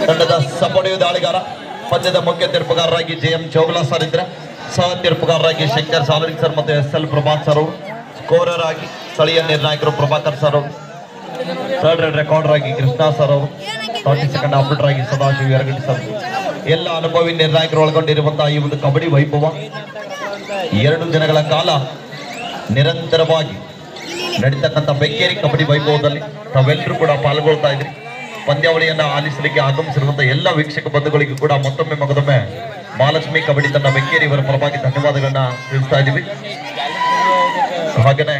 ತಂಡದ ಸಪೋರ್ಟಿವ್ ದಾಳಿಗಾರ ಪಂದ್ಯದ ಮುಖ್ಯ ತೀರ್ಪುಗಾರರಾಗಿ ಜೆ.ಎಂ. ಚೌಗಲ ಸರ್ ಇದ್ರೆ, ಸಹ ತೀರ್ಪುಗಾರರಾಗಿ ಶಂಕರ್ ಸಾಲರಿ ಸರ್ ಮತ್ತು ಎಸ್.ಎಲ್. ಪ್ರಭಾತ್ ಸರ್ ಅವರು, ಸ್ಕೋರರ್ ಆಗಿ ಸ್ಥಳೀಯ ನಿರ್ಣಾಯಕರು ಪ್ರಭಾಕರ್ ಸರ್ ಅವರು, ಥರ್ಡ್ ರೇಟ್ ರೆಕಾರ್ಡರ್ ಆಗಿ ಕೃಷ್ಣ ಸರ್ ಅವರು, 42nd ಆಪರೇಟರ್ ಆಗಿ ಸದಾಶಿವ ಯರಗಟ್ಟಿ ಸರ್. ಎಲ್ಲ ಅನುಭವಿ ನಿರ್ಣಾಯಕರು ಒಳಗೊಂಡಿರುವಂತಹ ಈ ಒಂದು ಕಬಡ್ಡಿ ವೈಭವ 2 ದಿನಗಳ ಕಾಲ ನಿರಂತರವಾಗಿ ನಡೀತಕ್ಕಂಥ ಬೆಕ್ಕೇರಿ ಕಬಡ್ಡಿ ವೈಭವದಲ್ಲಿ ತಾವೆಲ್ಲರೂ ಕೂಡ ಪಾಲ್ಗೊಳ್ತಾ ಇದ್ರಿ. ಪಂದ್ಯಾವಳಿಯನ್ನ ಆಲಿಸಲಿಕ್ಕೆ ಆಗಮಿಸಿರುವಂತಹ ಎಲ್ಲ ವೀಕ್ಷಕ ಬಂಧುಗಳಿಗೂ ಕೂಡ ಮತ್ತೊಮ್ಮೆ ಮಗದೊಮ್ಮೆ ಮಹಾಲಕ್ಷ್ಮಿ ಕಬಡ್ಡಿ ತಂಡ ಬೆಕ್ಕೇರಿ ಇವರ ಪರವಾಗಿ ಧನ್ಯವಾದಗಳನ್ನ ತಿಳಿಸ್ತಾ ಇದ್ದೀವಿ. ಹಾಗೇನೆ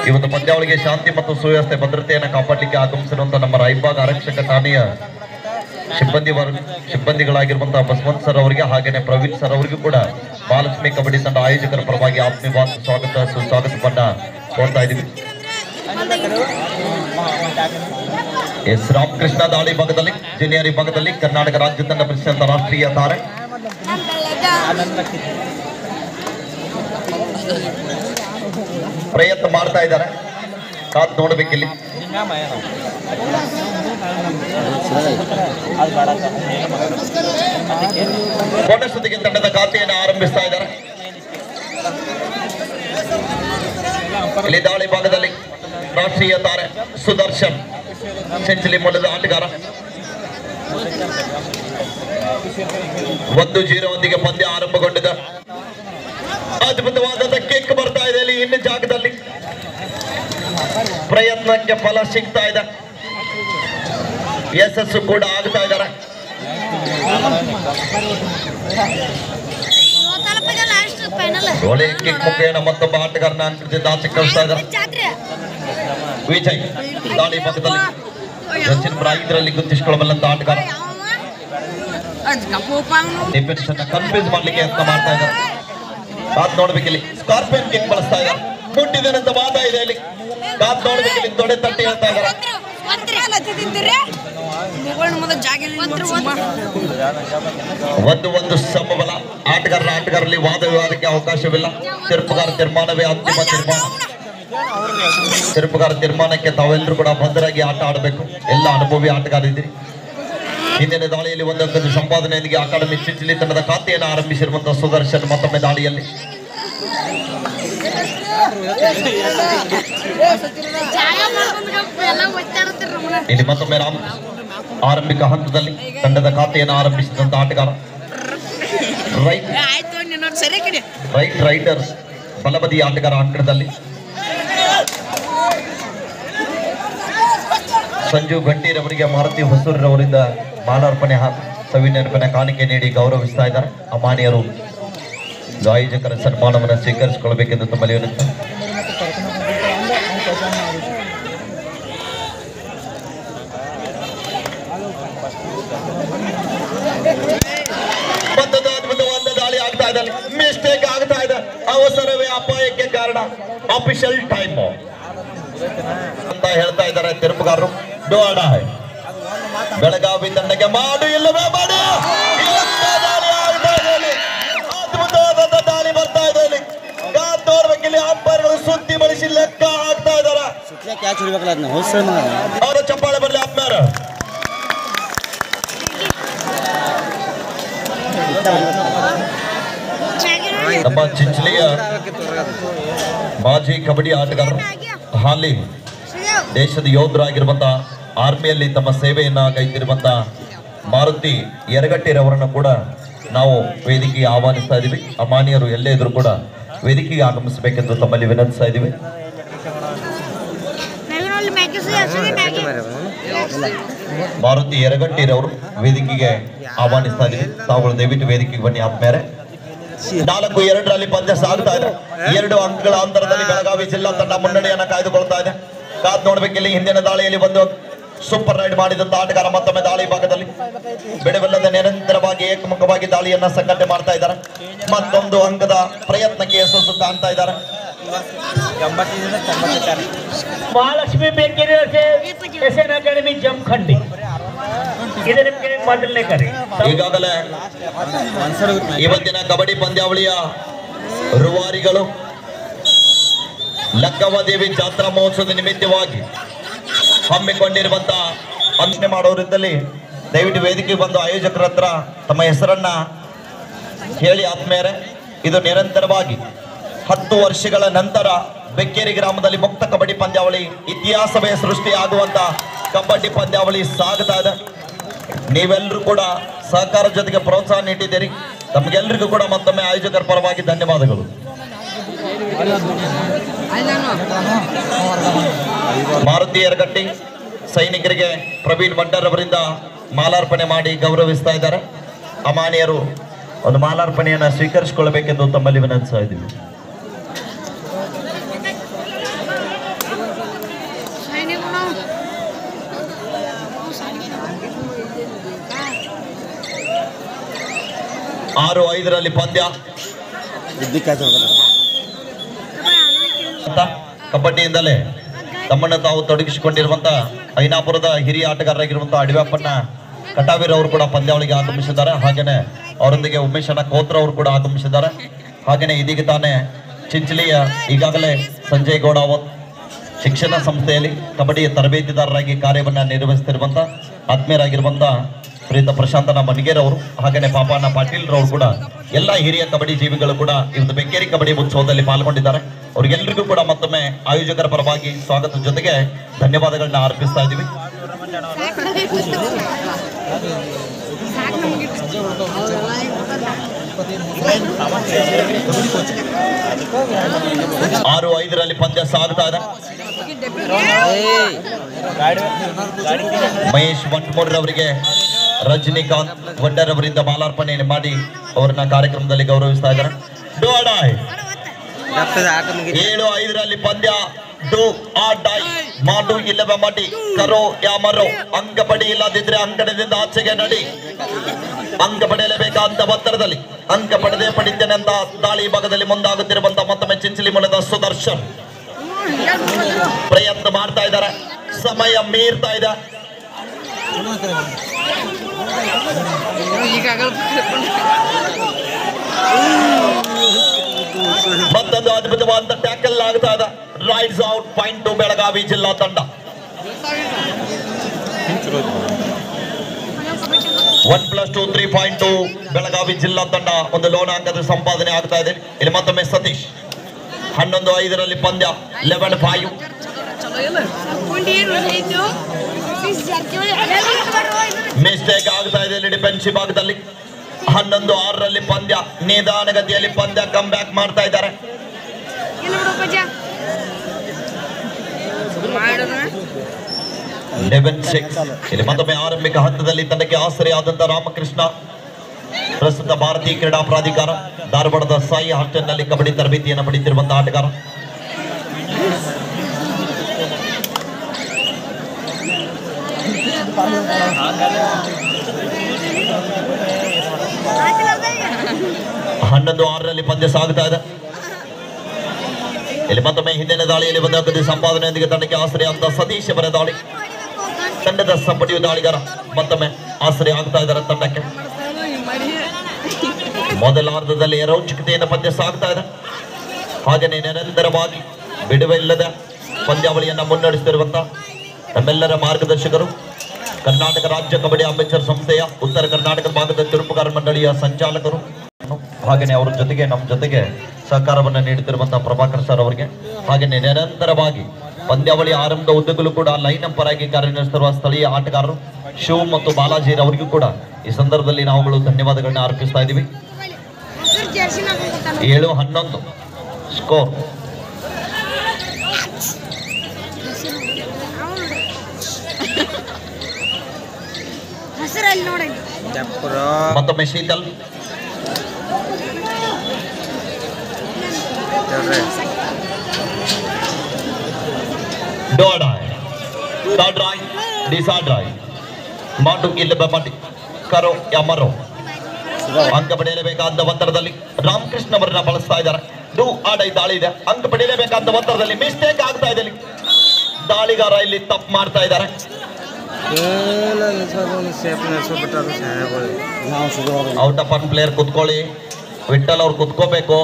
ಈ ಒಂದು ಪಂದ್ಯಾವಳಿಗೆ ಶಾಂತಿ ಮತ್ತು ಸುವ್ಯವಸ್ಥೆ ಭದ್ರತೆಯನ್ನು ಕಾಪಾಡಲಿಕ್ಕೆ ಆಗಮಿಸಿರುವಂತಹ ನಮ್ಮ ರಾಯಬಾಗ್ ಆರಕ್ಷಕ ಠಾಣೆಯ ಸಿಬ್ಬಂದಿಗಳಾಗಿರುವಂತಹ ಬಸವಂತ್ ಸರ್ ಅವರಿಗೆ ಹಾಗೇನೆ ಪ್ರವೀಣ್ ಸರ್ ಅವರಿಗೂ ಕೂಡ ಮಹಾಲಕ್ಷ್ಮಿ ಕಬಡ್ಡಿ ತಂಡ ಆಯೋಜಕರ ಪರವಾಗಿ ಆತ್ಮೀಯವಾದ ಸುಸ್ವಾಗತವನ್ನ ಕೋರ್ತಾ ಇದ್ದೀವಿ. ಎಸ್ ರಾಮಕೃಷ್ಣ ದಾಳಿ ಭಾಗದಲ್ಲಿ ಜೂನಿಯರ್ ವಿಭಾಗದಲ್ಲಿ ಕರ್ನಾಟಕ ರಾಜ್ಯ ತಂಡ ಪ್ರಸಿದ್ಧ ರಾಷ್ಟ್ರೀಯ ತಾರೆ ಪ್ರಯತ್ನ ಮಾಡ್ತಾ ಇದ್ದಾರೆ. ಕಾದ್ ನೋಡ್ಬೇಕಿಲ್ಲಿ. ಕೋಟೆಸುತ್ತಿಗೆ ತಂಡದ ಖಾತೆಯನ್ನು ಆರಂಭಿಸ್ತಾ ಇದ್ದಾರೆ. ಇಲ್ಲಿ ದಾಳಿ ಭಾಗದಲ್ಲಿ ರಾಷ್ಟ್ರೀಯ ತಾರೆ ಸುದರ್ಶನ್ ಸೆಂಚುರಿ ಮೂಲದ ಆಟಗಾರ 1-0 ಪಂದ್ಯ ಆರಂಭಗೊಂಡಿದೆ. ಅದ್ಭುತವಾದ ಕಿಕ್ ಬರ್ತಾ ಇದೆ ಇಲ್ಲಿ ಇನ್ನು ಜಾಗದಲ್ಲಿ. ಪ್ರಯತ್ನಕ್ಕೆ ಫಲ ಸಿಗ್ತಾ ಇದೆ, ಯಶಸ್ಸು ಕೂಡ ಆಗ್ತಾ ಇದ್ದಾರೆ. ಕಿಕ್ ಮುಖೇನ ಮತ್ತೊಬ್ಬ ಆಟಗಾರನ ಅಂಕದಿಂದ ಆಚೆ ಕಳಿಸ್ತಾ ಇದ್ದಾರೆ. ವಿಜಯ್ ದಾಳಿ ಭಾಗದಲ್ಲಿ ಸಚಿನ್ ಬ್ರಾ ಇದರಲ್ಲಿ ಗುರುತಿಸಿಕೊಳ್ಳಬಲ್ಲಂತ ಆಟಗಾರ ಡಿಫೆನ್ಸ್ ಅನ್ನ ಕನ್ಫ್ಯೂಸ್ ಮಾಡ್ಲಿಕ್ಕೆ ಯತ್ನ ಮಾಡ್ತಾ ಇದ್ದಾರೆ. ಕಾತ್ ನೋಡ್ಬೇಕಿಲ್ಲಿ ಸ್ಕಾರ್ಪಿಯನ್ ಕಿಕ್ ಬಳಸ್ತಾ ಇದ್ದಾರೆ. ಮುಟ್ಟಿದೇನಂತ ವಾದ ಇದೆ ಇಲ್ಲಿ. ಕಾತ್ ನೋಡ್ಬೇಕಿಲ್ಲಿ ತೊಡೆ ತಟ್ಟಿ ಹೇಳ್ತಾ ಇದ್ದಾರೆ. ಒಂದು ಸಮಬಲ ಆಟಗಾರರಲ್ಲಿ ವಾದ ವಿವಾದಕ್ಕೆ ಅವಕಾಶವಿಲ್ಲ. ತೀರ್ಪುಗಾರ ತೀರ್ಮಾನವೇ ಅಂತಿಮ ತೀರ್ಮಾನ. ತೀರ್ಪುಗಾರ ತೀರ್ಮಾನಕ್ಕೆ ತಾವೆಲ್ಲರೂ ಕೂಡ ಭದ್ರಾಗಿ ಆಟ ಆಡಬೇಕು. ಎಲ್ಲ ಅನುಭವಿ ಆಟಗಾರಿದ್ದೀರಿ. ಹಿಂದಿನ ದಾಳಿಯಲ್ಲಿ 1 ಅಂಕದ ಸಂಪಾದನೆಯೊಂದಿಗೆ ಅಕಾಡೆಮಿ ಚಿಂಚಲಿ ತಂಡದ ಖಾತೆಯನ್ನು ಆರಂಭಿಸಿರುವಂತಹ ಸುದರ್ಶನ್ ಮತ್ತೊಮ್ಮೆ ದಾಳಿಯಲ್ಲಿ. ಇಲ್ಲಿ ಮತ್ತೊಮ್ಮೆ ಆರಂಭಿಕ ಹಂತದಲ್ಲಿ ತಂಡದ ಖಾತೆಯನ್ನು ಆರಂಭಿಸಿದಂತಹ ಆಟಗಾರ ರೈಟರ್ಸ್ ಬಲಬದಿ ಆಟಗಾರ ಅಂಕಣದಲ್ಲಿ ಸಂಜು ಗಂಟೀರವರಿಗೆ ಮಾರುತಿ ಹೊಸೂರವರಿಂದ ಮಾಲಾರ್ಪಣೆ ಸವಿನೆನಪಿನ ಕಾಣಿಕೆ ನೀಡಿ ಗೌರವಿಸ್ತಾ ಇದ್ದಾರೆ. ಅಮಾನ್ಯರು ಆಯೋಜಕರ ಸನ್ಮಾನವನ್ನು ಸ್ವೀಕರಿಸಿಕೊಳ್ಳಬೇಕೆಂದು ತಮ್ಮಲ್ಲಿ ವಿನಂತಿ. ಮತ್ತೊಂದು ಅದ್ಭುತವಾದ ದಾಳಿ ಆಗ್ತಾ ಇದೆ. ಮಿಸ್ಟೇಕ್ ಆಗ್ತಾ ಇದೆ. ಅವಸರವೇ ಅಪಾಯಕ್ಕೆ ಕಾರಣ. ಆಫಿಷಿಯಲ್ ಟೈಮ್ ಅಂತ ಹೇಳ್ತಾ ಇದ್ದಾರೆ ತೀರ್ಪುಗಾರರು. ಡೋಡ ಬೆಳಗಾವಿ ತಂಡಕ್ಕೆ ಮಾಡು ಇಲ್ಲವೇ ಮಾಡು. ಅದ್ಭುತವಾದ ದಾಳಿ ಬರ್ತಾ ಇದೆ ಇಲ್ಲಿ. ನೋಡ್ಬೇಕಿಲ್ಲಿ ಅಂಪೈರ್ಗಳು ಸುದ್ದಿ ಬಳಸಿ ಲೆಕ್ಕ ಹಾಕ್ತಾ ಇದ್ದಾರೆ. ಅವರ ಚಪ್ಪಾಳೆ ಬರಲಿ ಅಂಪೈರ್. ನಮ್ಮ ಚಿಂಚಲಿಯ ಮಾಜಿ ಕಬಡ್ಡಿ ಆಟಗಾರರು ಹಾಲಿ ದೇಶದ ಯೋಧರಾಗಿರುವಂತಹ ಆರ್ಮಿಯಲ್ಲಿ ತಮ್ಮ ಸೇವೆಯನ್ನ ಕೈತಿರುವಂತಹ ಮಾರುತಿ ಯರಗಟ್ಟಿರವರನ್ನು ಕೂಡ ನಾವು ವೇದಿಕೆಗೆ ಆಹ್ವಾನಿಸ್ತಾ ಇದ್ದೀವಿ. ಅಮಾನ್ಯರು ಎಲ್ಲೇ ಇದ್ರು ಕೂಡ ವೇದಿಕೆಗೆ ಆಗಮಿಸಬೇಕೆಂದು ತಮ್ಮಲ್ಲಿ ವಿನಂತಿಸ್ತಾ ಇದ್ದೀವಿ. ಮಾರುತಿ ಯರಗಟ್ಟಿರವರು ವೇದಿಕೆಗೆ ಆಹ್ವಾನಿಸ್ತಾ ಇದ್ದೀವಿ. ತಾವುಗಳು ದಯವಿಟ್ಟು ವೇದಿಕೆಗೆ ಬನ್ನಿ. ಆದ್ಮೇಲೆ 4-2 ಪಂದ್ಯ ಸಾಗ್ತಾ ಇದೆ. 2 ಅಂಕಗಳ ಅಂತರದಲ್ಲಿ ಬೆಳಗಾವಿ ಜಿಲ್ಲಾ ತಂಡ ಮುನ್ನಡೆಯನ್ನ ಕಾಯ್ದುಕೊಳ್ತಾ ಇದೆ. ಕಾದ್ ನೋಡ್ಬೇಕಿಲ್ಲಿ ಹಿಂದಿನ ದಾಳಿಯಲ್ಲಿ ಒಂದು ಸೂಪರ್ ರೈಡ್ ಮಾಡಿದಂತ ಆಟಗಾರ ಮತ್ತೊಮ್ಮೆ ದಾಳಿ ಭಾಗದಲ್ಲಿ ಬಿಡುವಿಲ್ಲದೆ ನಿರಂತರವಾಗಿ ಏಕಮುಖವಾಗಿ ದಾಳಿಯನ್ನ ಸಂಘಟನೆ ಮಾಡ್ತಾ ಇದ್ದಾರೆ. ಮತ್ತೊಂದು ಅಂಕದ ಪ್ರಯತ್ನಕ್ಕೆ ಯಶಸ್ಸು ಕಾಣ್ತಾ ಇದ್ದಾರೆ. ಮಹಾಲಕ್ಷ್ಮಿ ಬೇಕೇರಿ ಎಸ್ಎನ್ ಅಕಾಡೆಮಿ ಜಮಖಂಡಿ ಇದು ನಿಮಗೆ ಮೊದಲನೇ ಕರೆ. ಈಗಾಗಲೇ ಇವತ್ತಿನ ಕಬಡ್ಡಿ ಪಂದ್ಯಾವಳಿಯ ರೂವಾರಿಗಳು ಲಕ್ಕವ್ವ ದೇವಿ ಜಾತ್ರಾ ಮಹೋತ್ಸವದ ನಿಮಿತ್ತವಾಗಿ ಹಮ್ಮಿಕೊಂಡಿರುವಂತಹ ಅಂಚನೆ ಮಾಡೋರಿದ್ದಲ್ಲಿ ದಯವಿಟ್ಟು ವೇದಿಕೆ ಬಂದು ಆಯೋಜಕರ ಹತ್ರ ತಮ್ಮ ಹೆಸರನ್ನ ಹೇಳಿ ಆತ್ಮೇರೆ. ಇದು ನಿರಂತರವಾಗಿ 10 ವರ್ಷಗಳ ನಂತರ ಬೆಕ್ಕೇರಿ ಗ್ರಾಮದಲ್ಲಿ ಮುಕ್ತ ಕಬಡ್ಡಿ ಪಂದ್ಯಾವಳಿ ಇತಿಹಾಸವೇ ಸೃಷ್ಟಿಯಾಗುವಂತ ಕಬಡ್ಡಿ ಪಂದ್ಯಾವಳಿ ಸಾಗ್ತಾ ಇದೆ. ನೀವೆಲ್ಲರೂ ಕೂಡ ಸಹಕಾರ ಜೊತೆಗೆ ಪ್ರೋತ್ಸಾಹ ನೀಡಿದ್ದೀರಿ. ತಮಗೆಲ್ಲರಿಗೂ ಕೂಡ ಮತ್ತೊಮ್ಮೆ ಆಯೋಜಕರ ಪರವಾಗಿ ಧನ್ಯವಾದಗಳು. ಮಾರುತಿ ಯರಗಟ್ಟಿ ಸೈನಿಕರಿಗೆ ಪ್ರವೀಣ್ ಭಂಡಾರ್ ಅವರಿಂದ ಮಾಲಾರ್ಪಣೆ ಮಾಡಿ ಗೌರವಿಸ್ತಾ ಇದ್ದಾರೆ. ಅಮಾನ್ಯರು ಒಂದು ಮಾಲಾರ್ಪಣೆಯನ್ನು ಸ್ವೀಕರಿಸಿಕೊಳ್ಳಬೇಕೆಂದು ತಮ್ಮಲ್ಲಿ ವಿನಂತಿಸ್ತಾ ಇದ್ದೀವಿ. ಆರು 5ರಲ್ಲಿ ಪಂದ್ಯ ಕಬಡ್ಡಿಯಿಂದಲೇ ತಮ್ಮನ್ನು ತಾವು ತೊಡಗಿಸಿಕೊಂಡಿರುವಂತ ಐನಾಪುರದ ಹಿರಿಯ ಆಟಗಾರರಾಗಿರುವಂತಹ ಅಡಿವ್ಯಾಪನ್ನ ಕಟಾವೀರ್ ಅವರು ಕೂಡ ಪಂದ್ಯಾವಳಿಗೆ ಆಗಮಿಸಿದ್ದಾರೆ. ಹಾಗೇನೆ ಅವರೊಂದಿಗೆ ಉಮೇಶ್ ಅಣ್ಣ ಕೋತ್ರ ಅವರು ಕೂಡ ಆಗಮಿಸಿದ್ದಾರೆ. ಹಾಗೇನೆ ಇದೀಗ ತಾನೇ ಚಿಂಚಲಿಯ ಈಗಾಗಲೇ ಸಂಜಯ್ ಗೌಡ ಅವತ್ ಶಿಕ್ಷಣ ಸಂಸ್ಥೆಯಲ್ಲಿ ಕಬಡ್ಡಿಯ ತರಬೇತಿದಾರರಾಗಿ ಕಾರ್ಯವನ್ನ ನಿರ್ವಹಿಸುತ್ತಿರುವಂತ ಆತ್ಮೀಯರಾಗಿರುವಂತ ಪ್ರೀತ ಪ್ರಶಾಂತನ ಮಣಿಗೇರ್ ಅವರು ಹಾಗೇನೆ ಪಾಪಣ್ಣ ಪಾಟೀಲ್ ರವರು ಕೂಡ ಎಲ್ಲ ಹಿರಿಯ ಕಬಡ್ಡಿ ಜೀವಿಗಳು ಕೂಡ ಇವತ್ತು ಬೆಕ್ಕೇರಿ ಕಬಡ್ಡಿ ಉತ್ಸವದಲ್ಲಿ ಪಾಲ್ಗೊಂಡಿದ್ದಾರೆ. ಅವ್ರಿಗೆಲ್ಲರಿಗೂ ಕೂಡ ಮತ್ತೊಮ್ಮೆ ಆಯೋಜಕರ ಪರವಾಗಿ ಸ್ವಾಗತದ ಜೊತೆಗೆ ಧನ್ಯವಾದಗಳನ್ನ ಅರ್ಪಿಸ್ತಾ ಇದ್ದೀವಿ. ಆರು 5ರಲ್ಲಿ ಪಂದ್ಯ ಸಾಗ್ತಾ ಇದೆ. ಮಹೇಶ್ ವಂಟಮೂರ್ ಅವರಿಗೆ ರಜನಿಕಾಂತ್ ವಂಡರ್ ಅವರಿಂದ ಮಾಲಾರ್ಪಣೆ ಮಾಡಿ ಅವರನ್ನ ಕಾರ್ಯಕ್ರಮದಲ್ಲಿ ಗೌರವಿಸ್ತಾ ಇದ್ದಾರೆ. 7 5ರಲ್ಲಿ ಪಂದ್ಯ ಡು ಆ ಡೈ ಮಾಡು ಇಲ್ಲವೇ ಮಾಡಿ ಕರೋ ಯಾ ಮರೋ. ಅಂಕ ಪಡಿ ಇಲ್ಲದಿದ್ರೆ ಅಂಕಣದಿಂದ ಆಚೆಗೆ ನಡಿ. ಅಂಕ ಪಡೆಯಲೇಬೇಕಾದ ಒತ್ತಡದಲ್ಲಿ ಅಂಕ ಪಡೆದೇ ಪಡಿತೇನೆ ಅಂತ ದಾಳಿ ಭಾಗದಲ್ಲಿ ಮುಂದಾಗುತ್ತಿರುವಂತ ಮತ್ತೊಮ್ಮೆ ಚಿಂಚಲಿ ಮೂಲದ ಸುದರ್ಶನ್ ಪ್ರಯತ್ನ ಮಾಡ್ತಾ ಇದ್ದಾರೆ. ಸಮಯ ಮೀರ್ತಾ ಇದೆ. ಮತ್ತೊಂದು ಅದ್ಭುತವಾದ ಟ್ಯಾಕಲ್ ಆಗ್ತಾ ಇದೆ. Rides out point to Belagavi ಜಿಲ್ಲಾ ತಂಡ. 1+2 3.2 ಬೆಳಗಾವಿ ಜಿಲ್ಲಾ ತಂಡ ಒಂದು ಲೋಣ ಅಂಕದ ಸಂಪಾದನೆ ಆಗ್ತಾ ಇದೆ. ಇಲ್ಲಿ ಮತ್ತೊಮ್ಮೆ ಸತೀಶ್ 11 5ರಲ್ಲಿ ಪಂದ್ಯ 11-5. ಮಿಸ್ಟೇಕ್ ಆಗ್ತಾ ಇದೆ ಇಲ್ಲಿ ಡಿಫೆನ್ಸಿವ್ ಭಾಗದಲ್ಲಿ. 11 6ರಲ್ಲಿ ಪಂದ್ಯ ನಿಧಾನಗತಿಯಲ್ಲಿ ಪಂದ್ಯ ಕಮ್ ಬ್ಯಾಕ್ ಮಾಡ್ತಾ ಇದ್ದಾರೆ. 11-6. ಇಲ್ಲಿ ಮತ್ತೊಮ್ಮೆ ಆರಂಭಿಕ ಹಂತದಲ್ಲಿ ತನಗೆ ಆಸರೆಯಾದಂತ ರಾಮಕೃಷ್ಣ ಪ್ರಸ್ತುತ ಭಾರತೀಯ ಕ್ರೀಡಾ ಪ್ರಾಧಿಕಾರ ಧಾರವಾಡದ ಸಾಯಿ ಹಾಸ್ಟೆಲ್ನಲ್ಲಿ ಕಬಡ್ಡಿ ತರಬೇತಿಯನ್ನು ಪಡೆಯುತ್ತಿರುವಂತಹ ಆಟಗಾರ. ಹನ್ನೊಂದು 6ರಲ್ಲಿ ಪಂದ್ಯ ಸಾಗುತ್ತಾ ಇದೆ. ಇಲ್ಲಿ ಮತ್ತೊಮ್ಮೆ ಹಿಂದಿನ ದಾಳಿಯಲ್ಲಿ ಬಂದ ಸಂಪಾದನೆಯೊಂದಿಗೆ ತಂಡಕ್ಕೆ ಆಸರೆ ಅಂತ ಸತೀಶ್ ಅವರ ದಾಳಿ. ತಂಡದ ಸಂಪಡಿಯು ದಾಳಿಗಾರ ಮತ್ತೊಮ್ಮೆ ಆಸರೆ ಆಗ್ತಾ ಇದ್ದಾರೆ ತಂಡಕ್ಕೆ. ಮೊದಲ ಅರ್ಧದಲ್ಲಿ ರೋಚಕತೆಯನ್ನು ಪಂದ್ಯ ಸಾಗ್ತಾ ಇದೆ. ಹಾಗೆಯೇ ನಿರಂತರವಾಗಿ ಬಿಡುವಿಲ್ಲದೆ ಪಂದ್ಯಾವಳಿಯನ್ನ ಮುನ್ನಡೆಸುತ್ತಿರುವಂತಹ ನಮ್ಮೆಲ್ಲರ ಮಾರ್ಗದರ್ಶಕರು ಕರ್ನಾಟಕ ರಾಜ್ಯ ಕಬಡ್ಡಿ ಅಂಬೇಡ್ಕರ್ ಸಂಸ್ಥೆಯ ಉತ್ತರ ಕರ್ನಾಟಕ ಭಾಗದ ತಿರುಪುಗಾರ ಮಂಡಳಿಯ ಸಂಚಾಲಕರು, ಹಾಗೆಯೇ ಅವರ ಜೊತೆಗೆ ನಮ್ಮ ಜೊತೆಗೆ ಸಹಕಾರವನ್ನು ನೀಡುತ್ತಿರುವಂತಹ ಪ್ರಭಾಕರ್ ಸರ್ ಅವರಿಗೆ, ಹಾಗೆಯೇ ನಿರಂತರವಾಗಿ ಪಂದ್ಯಾವಳಿ ಆರಂಭದ ಉದ್ದಗಲೂ ಕೂಡ ಲೈನ್ ಅಂಪರ್ ಆಗಿ ಕಾರ್ಯನಿರ್ವಹಿಸುತ್ತಿರುವ ಸ್ಥಳೀಯ ಆಟಗಾರರು ಶಿವ್ ಮತ್ತು ಬಾಲಾಜಿ ಅವರಿಗೂ ಕೂಡ ಈ ಸಂದರ್ಭದಲ್ಲಿ ನಾವುಗಳು ಧನ್ಯವಾದಗಳನ್ನ ಅರ್ಪಿಸ್ತಾ ಇದ್ದೀವಿ. 7-11 ಸ್ಕೋರ್. ಮತ್ತೊಮ್ಮೆ ಶೀತಲ್ ಮಾಡು ಇಲ್ಲ ಮಾಡಿ ಕರೋ ಯಮರೋ. ಅಂಕ ಪಡೆಯಲೇಬೇಕಾದ ಒತ್ತಡದಲ್ಲಿ ರಾಮಕೃಷ್ಣ ಅವರನ್ನ ಬಳಸ್ತಾ ಇದ್ದಾರೆ. ಡು ಆಡೈ ದಾಳಿ ಇದೆ. ಅಂಕ ಪಡೆಯಲೇಬೇಕಾದ ಒತ್ತಡದಲ್ಲಿ ಮಿಸ್ಟೇಕ್ ಆಗ್ತಾ ಇದೆ. ದಾಳಿಗಾರ ಇಲ್ಲಿ ತಪ್ಪು ಮಾಡ್ತಾ ಇದ್ದಾರೆ. ಔಟ್ ಆಫ್ ಒನ್ ಪ್ಲೇಯರ್ ಕುತ್ಕೊಳ್ಳಿ. ವಿಠಲ್ ಅವ್ರು ಕುತ್ಕೋಬೇಕು.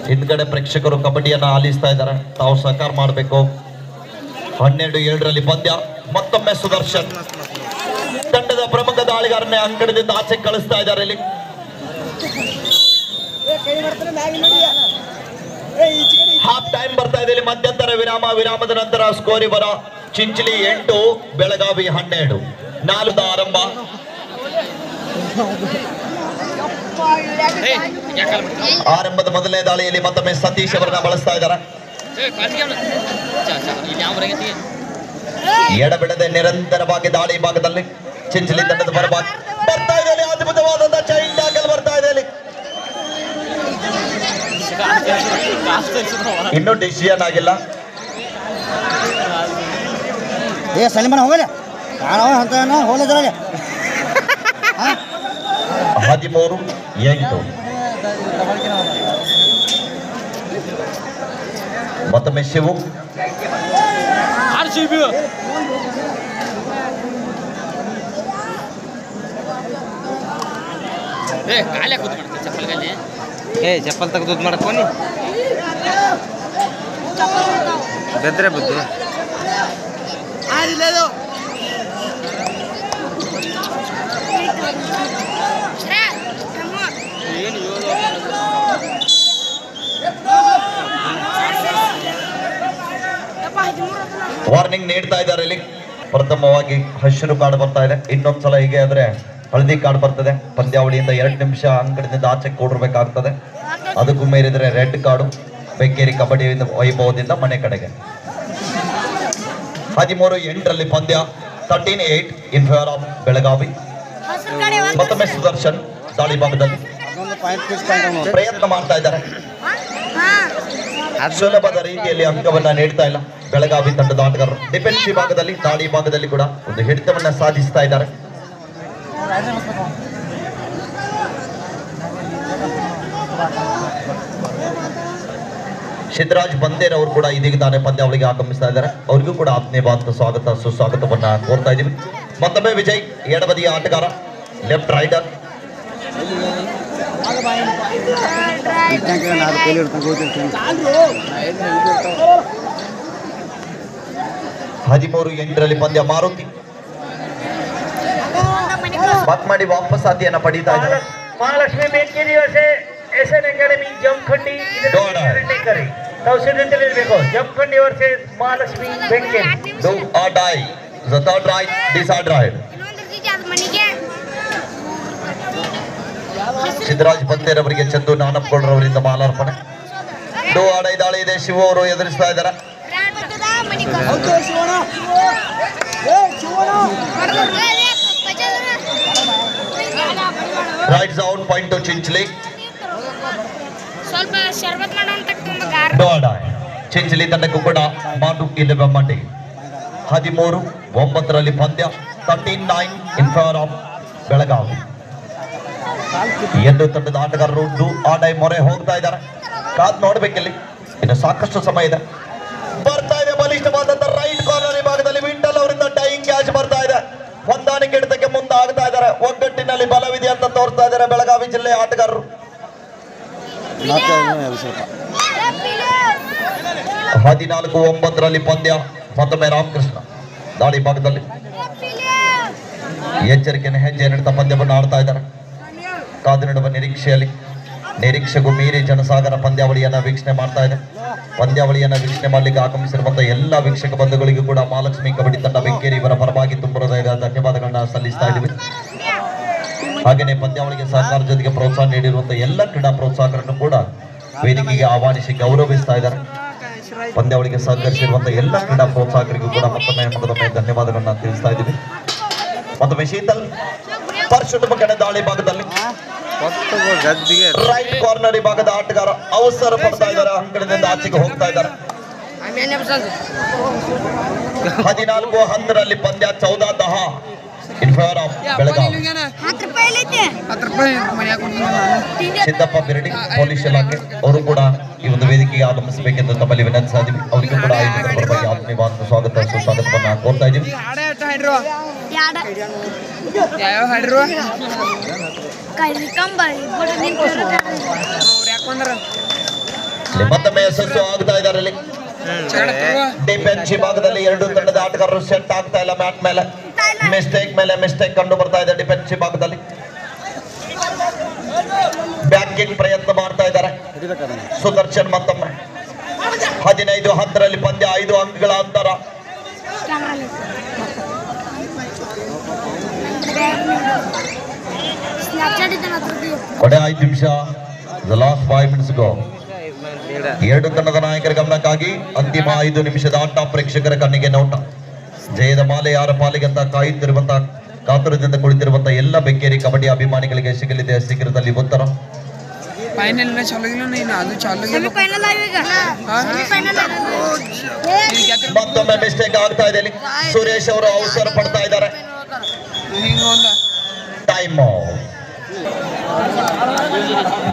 ಹಿಂದ್ಗಡೆ ಪ್ರೇಕ್ಷಕರು ಕಬಡ್ಡಿಯನ್ನ ಆಲಿಸ್ತಾ ಇದ್ದಾರೆ. ತಾವು ಸಹಕಾರ ಮಾಡಬೇಕು. 12-7 ಪಂದ್ಯ. ಮತ್ತೊಮ್ಮೆ ಸುದರ್ಶನ್ ತಂಡದ ಪ್ರಮುಖ ದಾಳಿಗಾರನೇ ಅಂಕಣದಿಂದ ಆಚೆ ಕಳಿಸ್ತಾ ಇದ್ದಾರೆ ಇಲ್ಲಿ. ಹಾಫ್ ಟೈಮ್ ಬರ್ತಾ ಇದೆ ಇಲ್ಲಿ. ಮಧ್ಯಂತರ ವಿರಾಮ. ವಿರಾಮದ ನಂತರ ಸ್ಕೋರ್ ಇವರ ಚಿಂಚಲಿ 8 ಬೆಳಗಾವಿ 12. 4 ಆರಂಭ. ಆರಂಭದ ಮೊದಲನೇ ದಾಳಿಯಲ್ಲಿ ಮತ್ತೊಮ್ಮೆ ಸತೀಶ್ ಅವರನ್ನ ಬಳಸ್ತಾ ಇದ್ದಾರೆ. ಎಡಬಿಡದೆ ನಿರಂತರವಾಗಿ ದಾಳಿ ಭಾಗದಲ್ಲಿ ಚಿಂಚಲಿ ತಂಡದ ಪರವಾಗಿ ಬರ್ತಾ ಇದೆ. ಅದ್ಭುತವಾದಂತಹ ಚೈನ್ ಟ್ಯಾಕಲ್ ಬರ್ತಾ ಇದೆ ಇಲ್ಲಿ. ಇನ್ನೂ ಡಿಸಿಷನ್ ಆಗಿಲ್ಲ. ಸಲಿಮನ್ ಹೋಗಲ್ಲ 13-8. ಮತ್ತೊಮ್ಮೆ ಶಿವು. ಚಪ್ಪಲ್ ತೆಗೆದು ಮಾಡ್ಕೊನಿ ಬೆದ್ರೆ ಬುದ್ಧಿ ವಾರ್ನಿಂಗ್ ನೀಡ್ತಾ ಇದ್ದಾರೆ ಇಲ್ಲಿ. ಪ್ರಥಮವಾಗಿ ಹಸಿರು ಕಾರ್ಡ್ ಬರ್ತಾ ಇದೆ. ಇನ್ನೊಂದ್ಸಲ ಹೀಗೆ ಆದ್ರೆ ಹಳದಿ ಕಾರ್ಡ್ ಬರ್ತದೆ. ಪಂದ್ಯಾವಳಿಯಿಂದ 2 ನಿಮಿಷ ಅಂಕಣದಿಂದ ಆಚೆ ಕೂಡಿರ್ಬೇಕಾಗ್ತದೆ. ಅದಕ್ಕೂ ಮೀರಿದ್ರೆ ರೆಡ್ ಕಾರ್ಡು. ಬೆಕ್ಕೇರಿ ಕಬಡ್ಡಿ ವೈಭವದಿಂದ ಮನೆ ಕಡೆಗೆ. 13-8 ಪಂದ್ಯ. 13-8 ಇನ್ ಫೇವರ್ ಆಫ್ ಬೆಳಗಾವಿ. ಮತ್ತೊಮ್ಮೆ ಸುದರ್ಶನ್ ದಾಳಿ ಭಾಗದಲ್ಲಿ ಪ್ರಯತ್ನ ಮಾಡ್ತಾ ಇದ್ದಾರೆ. ಸುಲಭದ ರೀತಿಯಲ್ಲಿ ಅಂಕವನ್ನ ನೀಡ್ತಾ ಇಲ್ಲ ಬೆಳಗಾವಿ ತಂಡದ ಆಟಗಾರರು. ಡಿಫೆನ್ಸಿವ್ ಭಾಗದಲ್ಲಿ ದಾಳಿ ಭಾಗದಲ್ಲಿ ಕೂಡ ಒಂದು ಹಿಡಿತವನ್ನ ಸಾಧಿಸ್ತಾ ಇದ್ದಾರೆ. ಸಿದ್ದರಾಜ್ ಬಂದೇರ್ ಅವರು ಕೂಡ ಇದೀಗ ತಾನೇ ಪಂದ್ಯಾವಳಿಗೆ ಆಗಮಿಸ್ತಾ ಇದ್ದಾರೆ. ಅವ್ರಿಗೂ ಕೂಡ ಆತ್ಮೀಯವಾದ ಸ್ವಾಗತ ಸುಸ್ವಾಗತವನ್ನ ಕೋರ್ತಾ ಇದ್ದೀವಿ. ಮತ್ತೊಮ್ಮೆ ವಿಜಯ್ ಎಡಬದಿಯ ಆಟಗಾರ, ಲೆಫ್ಟ್ ರೈಡರ್. 13-8 ಪಂದ್ಯ. ಮಾರುತಿ ಬಾತ್ ಮಾಡಿ ವಾಪಸ್ ಆದಿಯನ್ನ ಪಡೀತಾ ಇದ್ದಾರೆ. ಮಹಾಲಕ್ಷ್ಮಿ ಬೇಕೇರಿ ಎಸ್ಎನ್ ಅಕಾಡೆಮಿ ಜಮಖಂಡಿ ತಿಳಿಬೇಕು. Jamkhandi versus Mahalakshmi Bekeri. Do or die. The third right, decide right. Siddaraj Bander ಅವರಿಗೆ ಚಂದು ನಾನಪ್ಪಗೌಡರ್ ಅವರಿಂದ ಮಾಲಾರ್ಪಣೆ. ಡೋ ಆಡೈ ದಾಳಿ ಇದೆ. ಶಿವು ಅವರು ಎದುರಿಸ್ತಾ ಇದ್ದಾರೆ. Right zone point to Chinchali. Do or die Chinchali ತಂಡಕ್ಕೂ ಕೂಡ ಮಾಡು ಇಲ್ಲವೆ ಮಂಡಿ. 13-9 ಪಂದ್ಯ. 13-9 ಇನ್ ಫೇವರ್ ಆಫ್ ಬೆಳಗಾವಿ. ಎರಡು ತಂಡದ ಆಟಗಾರರು ಡೂ ಆಡೈ ಮೊರೆ ಹೋಗ್ತಾ ಇದ್ದಾರೆ. ಕಾದ್ ನೋಡ್ಬೇಕಿಲ್ಲಿ. ಇನ್ನು ಸಾಕಷ್ಟು ಸಮಯ ಇದೆ. ಬರ್ತಾ ಇದೆ ಬಲಿಷ್ಠವಾದಂತ ರೈಟ್ ಕಾರ್ನರ್ ಭಾಗದಲ್ಲಿ ವಿಠಲ್ ಅವರಿಂದ ಡೈಯಿಂಗ್ ಕ್ಯಾಚ್ ಬರ್ತಾ ಇದೆ. ಹೊಂದಾಣಿಕೆ ಹಿಡಿತಕ್ಕೆ ಮುಂದಾಗ್ತಾ ಇದ್ದಾರೆ. ಒಗ್ಗಟ್ಟಿನಲ್ಲಿ ಬಲವಿದೆ ಅಂತ ತೋರಿಸ್ತಾ ಇದ್ದಾರೆ ಬೆಳಗಾವಿ ಜಿಲ್ಲೆಯ ಆಟಗಾರರು. 14-9 ಪಂದ್ಯ. ಮತ್ತೊಮ್ಮೆ ರಾಮಕೃಷ್ಣ ದಾಳಿ ಭಾಗದಲ್ಲಿ ಎಚ್ಚರಿಕೆಯನ್ನು ಹೆಜ್ಜೆ ನೀಡುತ್ತಾ ಪಂದ್ಯವನ್ನು ಆಡ್ತಾ ಇದ್ದಾರೆ. ಕಾದು ನೀಡುವ ನಿರೀಕ್ಷೆಯಲ್ಲಿ ನಿರೀಕ್ಷೆಗೂ ಮೀರಿ ಜನಸಾಗರ ಪಂದ್ಯಾವಳಿಯನ್ನ ವೀಕ್ಷಣೆ ಮಾಡ್ತಾ ಇದೆ. ಪಂದ್ಯಾವಳಿಯನ್ನ ವೀಕ್ಷಣೆ ಮಾಡಲಿಕ್ಕೆ ಆಗಮಿಸಿರುವಂತಹ ಎಲ್ಲ ವೀಕ್ಷಕ ಬಂಧುಗಳಿಗೂ ಕೂಡ ಮಹಾಲಕ್ಷ್ಮಿ ಕಬಡ್ಡಿ ತಂಡ ಬೆಂಕೇರಿ ಇವರ ಪರವಾಗಿ ತುಂಬ ಹೃದಯದ ಧನ್ಯವಾದಗಳನ್ನ ಸಲ್ಲಿಸ್ತಾ ಇದ್ದೀವಿ. ಹಾಗೆಯೇ ಪಂದ್ಯಾವಳಿಗೆ ಸಹಕಾರ ಜೊತೆಗೆ ಪ್ರೋತ್ಸಾಹ ನೀಡಿರುವಂತಹ ಎಲ್ಲ ಕ್ರೀಡಾ ಪ್ರೋತ್ಸಾಹಕರನ್ನು ಕೂಡ ವೇದಿಕೆಗೆ ಆಹ್ವಾನಿಸಿ ಗೌರವಿಸ್ತಾ ಇದ್ದಾರೆ. ಪಂದ್ಯಾವಳಿಗೆ ಸಹಕರಿಸಿರುವಂತಹ ಎಲ್ಲ ಕ್ರೀಡಾ ಪ್ರೋತ್ಸಾಹಕರಿಗೂ ಕೂಡ ಮತ್ತೊಮ್ಮೆ ಧನ್ಯವಾದಗಳನ್ನ ತಿಳಿಸ್ತಾ ಇದ್ದೀವಿ. ಮತ್ತೊಮ್ಮೆ ಶೀತಲ್ ಪರಶುರಾಮ ಕಡೆ ದಾಳಿ ಭಾಗದಲ್ಲಿ ರೈಟ್ ಕಾರ್ನರ್ ಭಾಗದ ಆಟಗಾರ ಅವಸರ ಪಡ್ತಾ ಇದ್ದಾರೆ. ಅಂಕಣದಿಂದ ಆಚೆಗೆ ಹೋಗ್ತಾ ಇದ್ದಾರೆ. 14-10 ಪಂದ್ಯ. 14-10 in favour of Belagavi. Siddappa Biradi police ಇಲಾಖೆ ಅವರು ಕೂಡ ಈ ಒಂದು ವೇದಿಕೆಗೆ ಆಗಮಿಸಬೇಕೆಂದು ತಮ್ಮಲ್ಲಿ ವಿನಂತಿಸ್ತಾ ಇದ್ದೀವಿ. ಅವರಿಗೂ ಕೂಡ ಆತ್ಮೀಯವಾದ ಸ್ವಾಗತ ಸುಸ್ವಾಗತವನ್ನ ಕೋರ್ತಾ ಇದ್ದೀವಿ. ಮತ್ತೊಮ್ಮೆ ಯಶಸ್ಸು ಆಗ್ತಾ ಇದ್ದಾರೆ. ಡಿಫೆನ್ಸ್ ಭಾಗದಲ್ಲಿ ಎರಡು ತಂಡದ ಆಟಗಾರರು ಸೆಟ್ ಆಗ್ತಾ ಇಲ್ಲ ಮ್ಯಾಟ್ ಮೇಲೆ ಮಿಸ್ಟೇಕ್ ಕಂಡು ಬರ್ತಾ ಇದೆ ಡಿಫೆನ್ಸ್ ಭಾಗದಲ್ಲಿ ಬ್ಯಾಕಿಂಗ್ ಪ್ರಯತ್ನ ಮಾಡ್ತಾ ಇದ್ದಾರೆ ಸುದರ್ಶನ್ ಮತ್ತೊಮ್ಮೆ 15-10 ಪಂದ್ಯ 5 ಅಂಕಗಳ ಅಂತರ ಕೊನೆ 5 ನಿಮಿಷ the last 5 minutes go ಎರಡು ತಂಡದ ನಾಯಕರ ಗಮನಕ್ಕಾಗಿ ಅಂತಿಮ 5 ನಿಮಿಷದ ಆಟ ಪ್ರೇಕ್ಷಕರ ಕಣ್ಣಿಗೆ ನೋಟ ಜಯದ ಮಾಲೆ ಯಾರ ಪಾಲಿಗೆ ಅಂತ ಕಾಯುತ್ತಿರುವಂತಹ ಕಾತುರದಿಂದ ಕುಳಿತಿರುವಂತಹ ಎಲ್ಲ ಬೆಕ್ಕೇರಿ ಕಬಡ್ಡಿ ಅಭಿಮಾನಿಗಳಿಗೆ ಸಿಗಲಿದೆ ಶೀಘ್ರದಲ್ಲಿ ಉತ್ತರ ಫೈನಲ್ ಮ್ಯಾಚ್ ಮತ್ತೊಮ್ಮೆ ಮಿಸ್ಟೇಕ್ ಆಗ್ತಾ ಇದೆ ಇಲ್ಲಿ ಸುರೇಶ್ ಅವರು ಅವಸರ ಪಡ್ತಾ ಇದ್ದಾರೆ ಟೈಮ್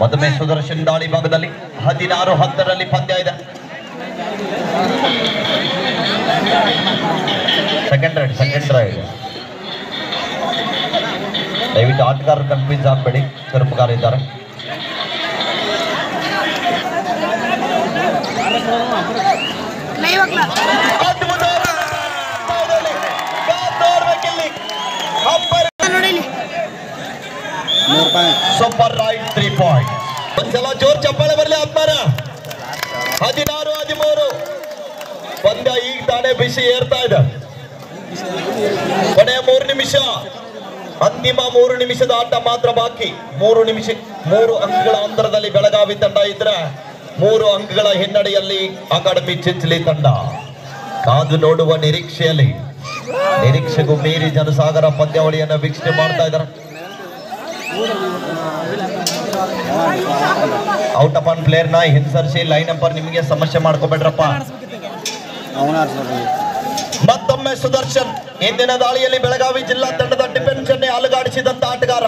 ಮತ್ತೊಮ್ಮೆ ಸುದರ್ಶನ್ ದಾಳಿ ಭಾಗದಲ್ಲಿ 16-10 ಪಂದ್ಯ ಇದೆ ಸೆಕೆಂಡ್ ರೈಡ್ ದಯವಿಟ್ಟು ಆಟಗಾರರು ಕನ್ಫ್ಯೂಸ್ ಆಗಬೇಡಿ ತರಪುಗಾರ ಇದ್ದಾರೆ ಸೂಪರ್ ರೈಟ್ 3 ಪಾಯಿಂಟ್ ಒಂದ್ಸಲ ಜೋರ್ ಚಪ್ಪಾಳೆ ಬರಲಿ ಆತ್ಮಾರ 16-13 ಪಂದ್ಯ ಈಗ ತಾನೇ ಬಿಸಿ ಏರ್ತಾ ಇದೆ ಕೊನೆಯ 3 ನಿಮಿಷ ಅಂತಿಮ 3 ನಿಮಿಷದ ಆಟ ಮಾತ್ರ ಬಾಕಿ 3 ಅಂಕಗಳ ಅಂತರದಲ್ಲಿ ಬೆಳಗಾವಿ ತಂಡ ಇದ್ರೆ 3 ಅಂಕಗಳ ಹಿನ್ನಡೆಯಲ್ಲಿ ಅಕಾಡೆಮಿ ಚಿಂಚಲಿ ತಂಡ ಕಾದು ನೋಡುವ ನಿರೀಕ್ಷೆಗೂ ಮೀರಿ ಜನಸಾಗರ ಪಂದ್ಯಾವಳಿಯನ್ನು ವೀಕ್ಷಣೆ ಮಾಡ್ತಾ ಇದ್ದಾರೆ ಔಟ್ ಆಫ್ ಆನ್ ಪ್ಲೇಯರ್ ನ ಹಿಂಸರಿಸಿ ಲೈನ್ ನಂಬರ್ ನಿಮಗೆ ಸಮಸ್ಯೆ ಮಾಡ್ಕೋಬೇಡ್ರಪ್ಪ ಮತ್ತೊಮ್ಮೆ ಸುದರ್ಶನ್ ಇಂದಿನ ದಾಳಿಯಲ್ಲಿ ಬೆಳಗಾವಿ ಜಿಲ್ಲಾ ತಂಡದ ಡಿಫೆನ್ಸ್ ಅನ್ನೇ ಅಲುಗಾಡಿಸಿದಂತ ಆಟಗಾರ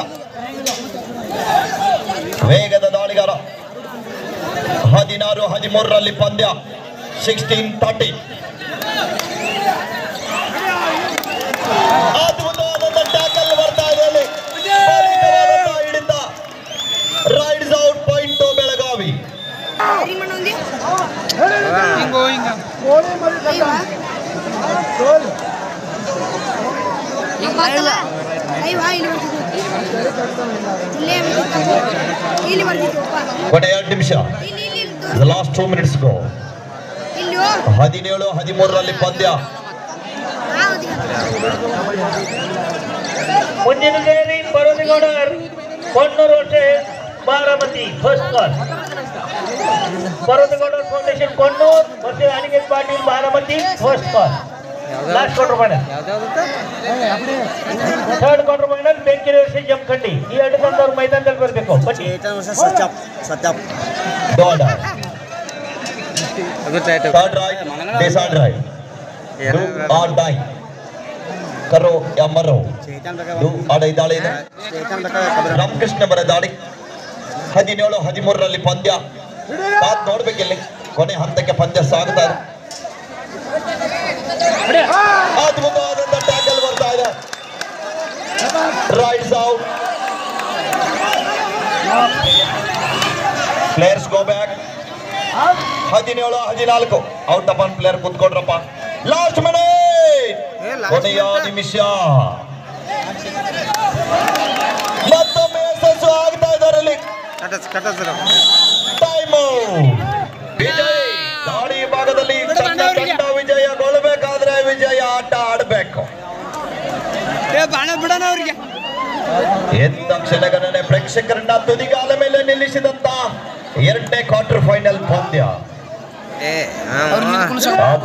ವೇಗದ ದಾಳಿಗಾರ 16-13 ಪಂದ್ಯ 16-30 ಅದ್ಭುತವಾದ ಟ್ಯಾಕಲ್ ಬರ್ತಾ ಇದೆ ಹಿಡಿತ ರೈಡ್ಸ್ ಔಟ್ ಪಾಯಿಂಟ್ ಬೆಳಗಾವಿ ಕೊನೆಯ 2 ನಿಮಿಷ ಲಾಸ್ಟ್ 2 ಮಿನಿಟ್ಸ್ ಗೋ 17-13 ಪಂದ್ಯ ಮುಂದಿನ ಸೇರಿ Paradigoudar Konnur versus Baramati first call Paradigoudar foundation Konnur versus Aniket Patil Baramati first call last quarter final third quarter final Benki versus Jamkhandi ಈ ಎರಡು ತಂಡವರು ಮೈದಾನದಲ್ಲಿ ಬರಬೇಕು ಬನ್ನಿ third right decide right do or die करो या मरो डू और ದಾಳಿ ಇದೆ ರಾಮಕೃಷ್ಣ ಬರ ದಾಳಿ 17-13 ಪಂದ್ಯ ಕಾದ್ ನೋಡ್ಬೇಕಿಲ್ಲಿ ಕೊನೆ ಹಂತಕ್ಕೆ ಪಂದ್ಯ ಸಾಗುತ್ತಾ ಇದೆ ಅದ್ಭುತವಾದಂತ ಟ್ಯಾಕಲ್ ಬರ್ತಾ ಇದೆ rights out players go back 17-14 out of on player ಕುತ್ಕೊಂಡ್ರಪ್ಪ ಲಾಸ್ಟ್ ಮಿನಿಟ್ ಕೊನೆಯ ನಿಮಿಷ ಮತ್ತೊಮ್ಮೆ ಯಶಸ್ಸು ಆಗ್ತಾ ಇದ್ದಾರೆ ಟೈಮ್ ವಿಜಯ್ ದಾಳಿ ಭಾಗದಲ್ಲಿ ತನ್ನ ತಂಡ ವಿಜಯಗೊಳ್ಳಬೇಕಾದ್ರೆ ವಿಜಯ ಆಟ ಆಡಬೇಕು ಎಂತ ಕ್ಷಣಗಣನೆ ಪ್ರೇಕ್ಷಕರನ್ನ ತುದಿಗಾಲ ಮೇಲೆ ನಿಲ್ಲಿಸಿದಂತ 2ನೇ ಕ್ವಾರ್ಟರ್ ಫೈನಲ್ ಪಂದ್ಯ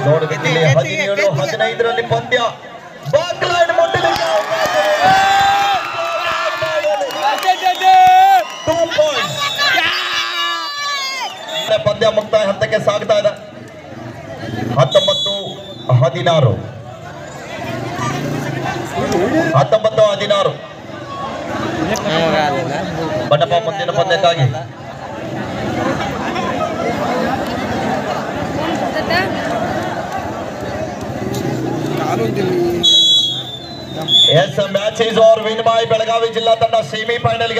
ನೋಡಬೇಕಿಲ್ಲಿ 17-15 ಪಂದ್ಯ ಬಾಕ್ಲೈನ್ ಮುಟ್ಟಲಿಕ್ಕೆ 2 ಪಾಯಿಂಟ್ಸ್ ಪಂದ್ಯ ಮುಕ್ತಾಯ ಹಂತಕ್ಕೆ ಸಾಗ್ತಾ ಇದೆ 19-16 ಬಣ್ಣಪ್ಪ ಮುಂದಿನ ಪಂದ್ಯಕ್ಕಾಗಿ Yes, match is over win by Belagavi ಜಿಲ್ಲಾ ತಂಡ ಸೆಮಿ ಫೈನಲ್